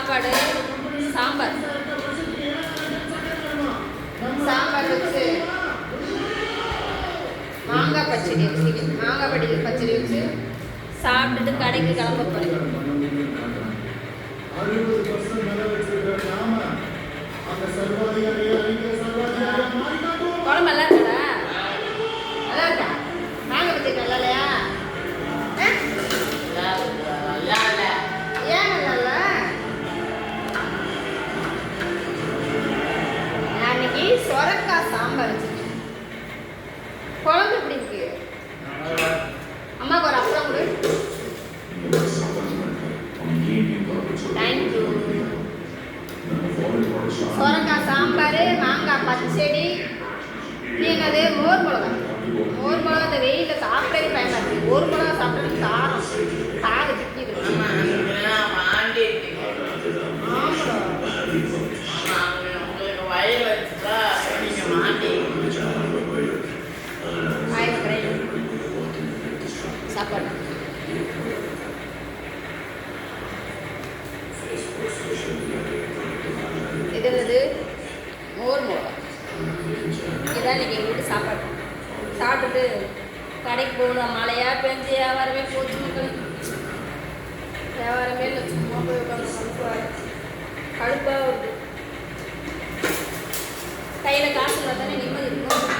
சாப்பாடு சாம்பார் வச்சு மாங்காய் பச்சடி வச்சு சாப்பிட்டுட்டு கடைக்கு கிளம்ப போகிறேன். குழம்பு நல்லா இருக்கா? நல்லா இருக்கா? மாங்காய் பச்சடி நல்லா இல்லையா? ஏன் நல்லா இல்லை? நான் இன்னைக்கு சொரக்காய் சாம்பார் வச்சுருக்கேன். குழம்பு எப்படி இருக்கு? அம்மாவுக்கு ஒரு அப்பளம் கொடு. தேங்க்யூ. சொரக்காய் சாம்பார், மாங்காய் பச்சடி, என்னது மோர் மிளகா. மோர் மிளகா இந்த வெயிலில் சாப்பிடவே பயமாக இருக்குது. ஒரு மிளகா சாப்பிட்டது காரம் திக்கிது. சாப்பாடு இது என்னது? மோர் மிளகா. இதான் இன்னைக்கு எங்கள் வீட்டு சாப்பாடு. சாப்பிட்டுட்டு கடைக்கு போகணும். மழையாக பெஞ்சு வியாபாரமே போச்சு. வியாபாரமே இல்லை. சும்மா போய் உட்காந்து கடுப்பாக வருது. கையில் காசு இருந்தால் தானே நிம்மதி இருக்கும்.